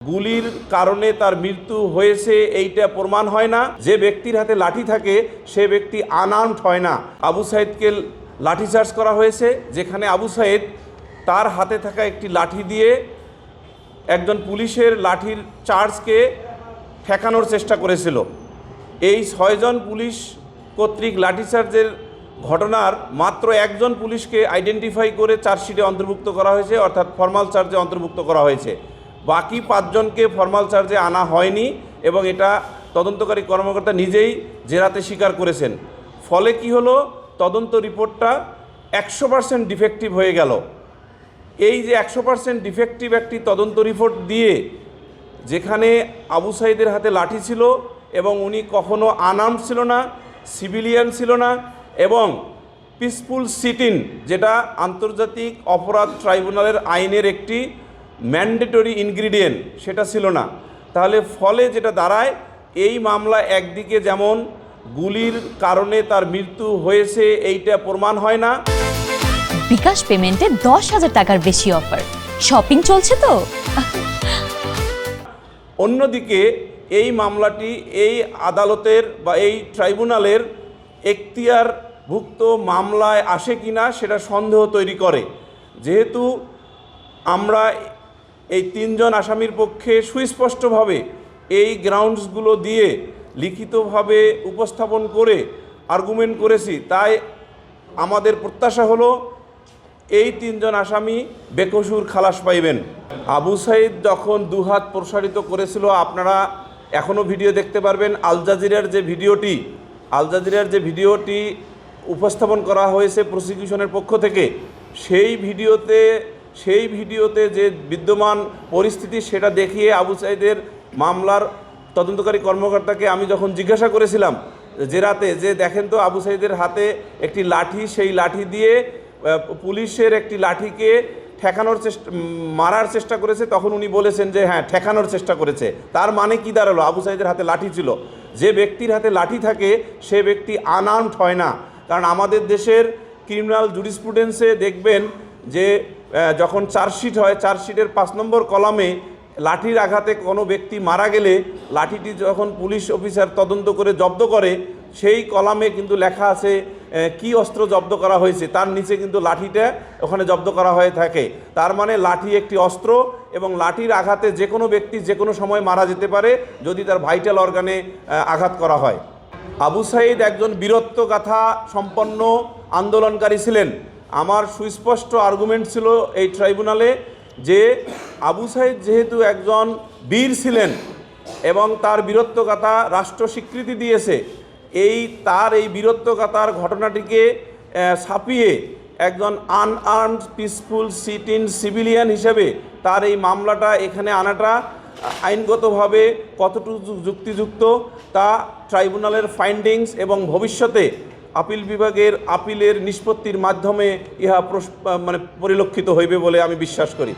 গুলির কারণে তার মৃত্যু হয়েছে এইটা প্রমাণ হয় না। যে ব্যক্তির হাতে লাঠি থাকে সে ব্যক্তি আনআর্মড হয় না। আবু সাইদকে লাঠিচার্জ করা হয়েছে, যেখানে আবু সাইদ তার হাতে থাকা একটি লাঠি দিয়ে একজন পুলিশের লাঠির চার্জকে ঠেকানোর চেষ্টা করেছিল। এই 6 জন পুলিশ কর্তৃক লাঠিচার্জের ঘটনার মাত্র একজন পুলিশকে আইডেন্টিফাই করে চার্জশিটে অন্তর্ভুক্ত করা হয়েছে, অর্থাৎ ফর্মাল চার্জে অন্তর্ভুক্ত করা হয়েছে। বাকি 5 জনকে ফর্মাল চার্জে আনা হয়নি এবং এটা তদন্তকারী কর্মকর্তা নিজেই জেরাতে স্বীকার করেছেন। ফলে কি হলো, তদন্ত রিপোর্টটা 100% ডিফেক্টিভ হয়ে গেল। এই যে 100% ডিফেক্টিভ একটি তদন্ত রিপোর্ট দিয়ে, যেখানে আবু সাইদের হাতে লাঠি ছিল এবং উনি কখনো আনআর্মড ছিল না, সিভিলিয়ান ছিল না এবং পিসফুল সিটিং, যেটা আন্তর্জাতিক অপরাধ ট্রাইব্যুনালের আইনের একটি ম্যান্ডেটরি ইনগ্রিডিয়েন্ট, সেটা ছিল না। তাহলে ফলে যেটা দাঁড়ায়, এই মামলা একদিকে যেমন গুলির কারণে তার মৃত্যু হয়েছে এইটা প্রমাণ হয় না, বিকাশ পেমেন্টে 10,000 টাকার বেশি অফার, শপিং চলছে তো। অন্যদিকে এই মামলাটি এই আদালতের বা এই ট্রাইব্যুনালের এখতিয়ারভুক্ত মামলায় আসে কিনা সেটা সন্দেহ তৈরি করে। যেহেতু আমরা এই 3 জন আসামির পক্ষে সুস্পষ্টভাবে এই গ্রাউন্ডসগুলো দিয়ে লিখিতভাবে উপস্থাপন করে আর্গুমেন্ট করেছি, তাই আমাদের প্রত্যাশা হলো এই 3 জন আসামি বেকসুর খালাস পাইবেন। আবু সাইদ যখন দুহাত প্রসারিত করেছিল, আপনারা এখনও ভিডিও দেখতে পারবেন। আল জাজিরার যে ভিডিওটি উপস্থাপন করা হয়েছে প্রসিকিউশনের পক্ষ থেকে, সেই ভিডিওতে যে বিদ্যমান পরিস্থিতি সেটা দেখিয়ে আবু সাইদের মামলার তদন্তকারী কর্মকর্তাকে আমি যখন জিজ্ঞাসা করেছিলাম জেরাতে, যে দেখেন তো আবু সাইদের হাতে একটি লাঠি, সেই লাঠি দিয়ে পুলিশের একটি লাঠিকে মারার চেষ্টা করেছে, তখন উনি বলেছেন যে হ্যাঁ, ঠেকানোর চেষ্টা করেছে। তার মানে কি দাঁড়ালো? আবু সাইদের হাতে লাঠি ছিল। যে ব্যক্তির হাতে লাঠি থাকে সে ব্যক্তি আনআর্মড হয় না। কারণ আমাদের দেশের ক্রিমিনাল জুরিসপ্রুডেন্সে দেখবেন যে যখন চার্জশিট হয়, চার্জশিটের 5 নম্বর কলামে লাঠির আঘাতে কোনো ব্যক্তি মারা গেলে লাঠিটি যখন পুলিশ অফিসার তদন্ত করে জব্দ করে, সেই কলামে কিন্তু লেখা আছে কি অস্ত্র জব্দ করা হয়েছে, তার নিচে কিন্তু লাঠিটা ওখানে জব্দ করা হয়ে থাকে। তার মানে লাঠি একটি অস্ত্র এবং লাঠির আঘাতে যে কোনো ব্যক্তি যে কোনো সময় মারা যেতে পারে যদি তার ভাইটাল অর্গানে আঘাত করা হয়। আবু সাইদ একজন বীরত্বগাথা সম্পন্ন আন্দোলনকারী ছিলেন। আমার সুস্পষ্ট আর্গুমেন্ট ছিল এই ট্রাইব্যুনালে যে আবু সাইদ যেহেতু একজন বীর ছিলেন এবং তার বীরত্বগাথা রাষ্ট্র স্বীকৃতি দিয়েছে, তার এই বীরত্বগাথার ঘটনাটিকে ছাপিয়ে একজন আনআর্মড পিসফুল সিটিং সিভিলিয়ান হিসেবে তার এই মামলাটা এখানে আনাটা আইনগতভাবে কতটুকু যুক্তিযুক্ত তা ট্রাইব্যুনালের ফাইন্ডিংস এবং ভবিষ্যতে আপিল বিভাগের আপিলের নিষ্পত্তির মাধ্যমে ইহা পরিলক্ষিত হইবে বলে আমি বিশ্বাস করি।